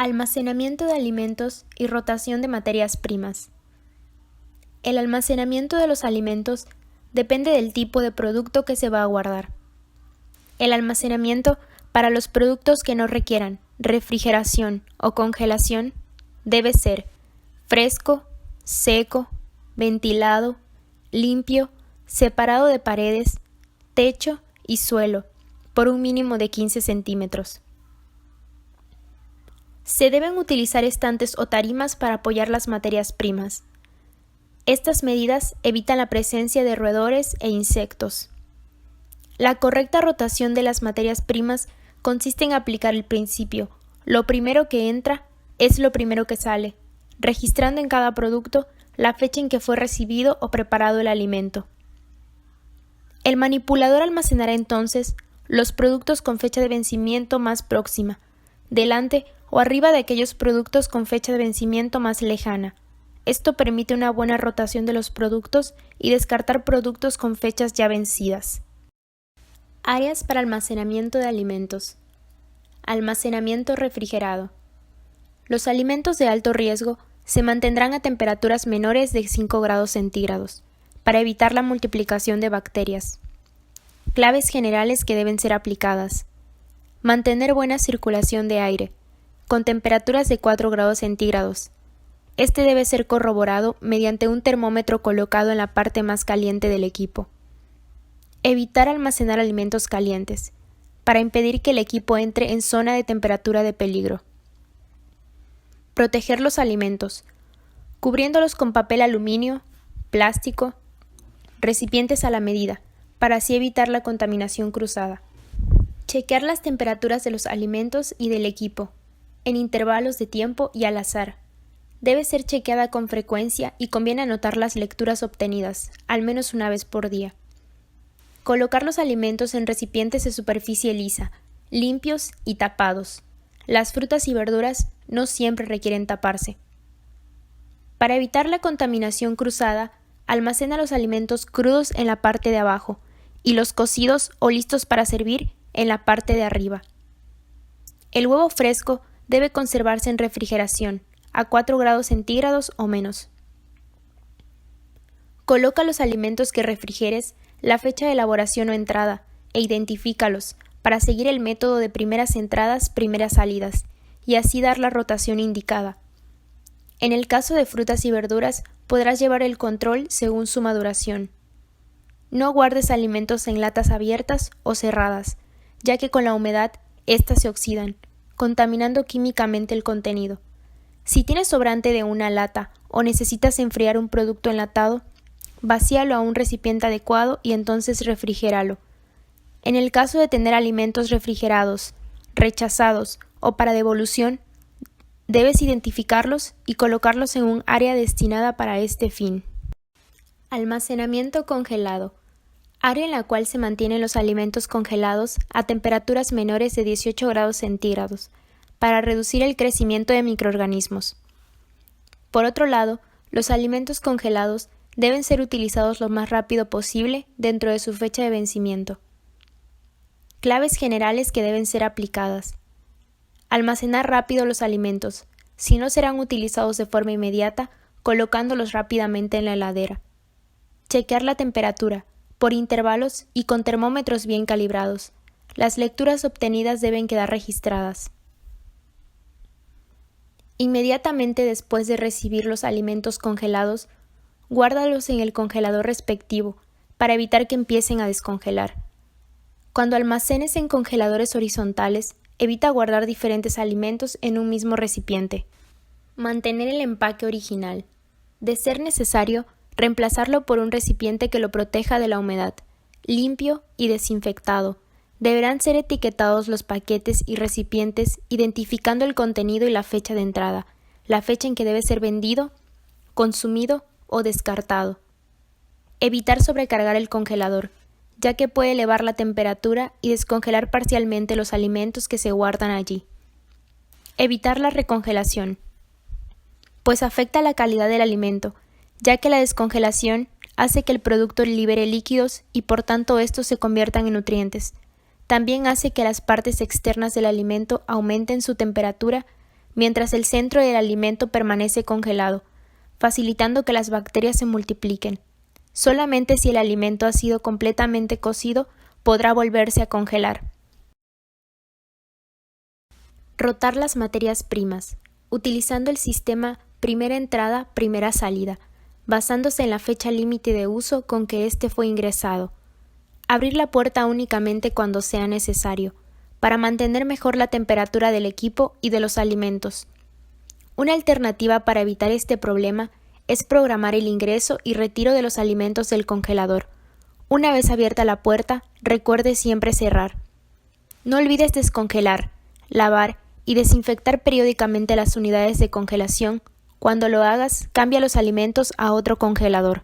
Almacenamiento de alimentos y rotación de materias primas. El almacenamiento de los alimentos depende del tipo de producto que se va a guardar. El almacenamiento para los productos que no requieran refrigeración o congelación debe ser fresco, seco, ventilado, limpio, separado de paredes, techo y suelo, por un mínimo de 15 centímetros. Se deben utilizar estantes o tarimas para apoyar las materias primas. Estas medidas evitan la presencia de roedores e insectos. La correcta rotación de las materias primas consiste en aplicar el principio: lo primero que entra es lo primero que sale, registrando en cada producto la fecha en que fue recibido o preparado el alimento. El manipulador almacenará entonces los productos con fecha de vencimiento más próxima, delante o arriba de aquellos productos con fecha de vencimiento más lejana. Esto permite una buena rotación de los productos y descartar productos con fechas ya vencidas. Áreas para almacenamiento de alimentos. Almacenamiento refrigerado. Los alimentos de alto riesgo se mantendrán a temperaturas menores de 5 grados centígrados, para evitar la multiplicación de bacterias. Claves generales que deben ser aplicadas. Mantener buena circulación de aire, con temperaturas de 4 grados centígrados. Este debe ser corroborado mediante un termómetro colocado en la parte más caliente del equipo. Evitar almacenar alimentos calientes, para impedir que el equipo entre en zona de temperatura de peligro. Proteger los alimentos, cubriéndolos con papel aluminio, plástico, recipientes a la medida, para así evitar la contaminación cruzada. Chequear las temperaturas de los alimentos y del equipo, en intervalos de tiempo y al azar. Debe ser chequeada con frecuencia y conviene anotar las lecturas obtenidas, al menos una vez por día. Colocar los alimentos en recipientes de superficie lisa, limpios y tapados. Las frutas y verduras no siempre requieren taparse. Para evitar la contaminación cruzada, almacena los alimentos crudos en la parte de abajo y los cocidos o listos para servir en la parte de arriba. El huevo fresco debe conservarse en refrigeración, a 4 grados centígrados o menos. Coloca los alimentos que refrigeres la fecha de elaboración o entrada e identifícalos para seguir el método de primeras entradas, primeras salidas y así dar la rotación indicada. En el caso de frutas y verduras podrás llevar el control según su maduración. No guardes alimentos en latas abiertas o cerradas, ya que con la humedad éstas se oxidan, contaminando químicamente el contenido. Si tienes sobrante de una lata o necesitas enfriar un producto enlatado, vacíalo a un recipiente adecuado y entonces refrigéralo. En el caso de tener alimentos refrigerados, rechazados o para devolución, debes identificarlos y colocarlos en un área destinada para este fin. Almacenamiento congelado. Área en la cual se mantienen los alimentos congelados a temperaturas menores de 18 grados centígrados, para reducir el crecimiento de microorganismos. Por otro lado, los alimentos congelados deben ser utilizados lo más rápido posible dentro de su fecha de vencimiento. Claves generales que deben ser aplicadas. Almacenar rápido los alimentos, si no serán utilizados de forma inmediata, colocándolos rápidamente en la heladera. Chequear la temperatura, por intervalos y con termómetros bien calibrados. Las lecturas obtenidas deben quedar registradas. Inmediatamente después de recibir los alimentos congelados, guárdalos en el congelador respectivo para evitar que empiecen a descongelar. Cuando almacenes en congeladores horizontales, evita guardar diferentes alimentos en un mismo recipiente. Mantener el empaque original. De ser necesario, reemplazarlo por un recipiente que lo proteja de la humedad, limpio y desinfectado. Deberán ser etiquetados los paquetes y recipientes identificando el contenido y la fecha de entrada, la fecha en que debe ser vendido, consumido o descartado. Evitar sobrecargar el congelador, ya que puede elevar la temperatura y descongelar parcialmente los alimentos que se guardan allí. Evitar la recongelación, pues afecta la calidad del alimento, ya que la descongelación hace que el producto libere líquidos y por tanto estos se conviertan en nutrientes. También hace que las partes externas del alimento aumenten su temperatura, mientras el centro del alimento permanece congelado, facilitando que las bacterias se multipliquen. Solamente si el alimento ha sido completamente cocido podrá volverse a congelar. Rotar las materias primas, utilizando el sistema primera entrada, primera salida, basándose en la fecha límite de uso con que éste fue ingresado. Abrir la puerta únicamente cuando sea necesario, para mantener mejor la temperatura del equipo y de los alimentos. Una alternativa para evitar este problema es programar el ingreso y retiro de los alimentos del congelador. Una vez abierta la puerta, recuerde siempre cerrar. No olvides descongelar, lavar y desinfectar periódicamente las unidades de congelación. Cuando lo hagas, cambia los alimentos a otro congelador.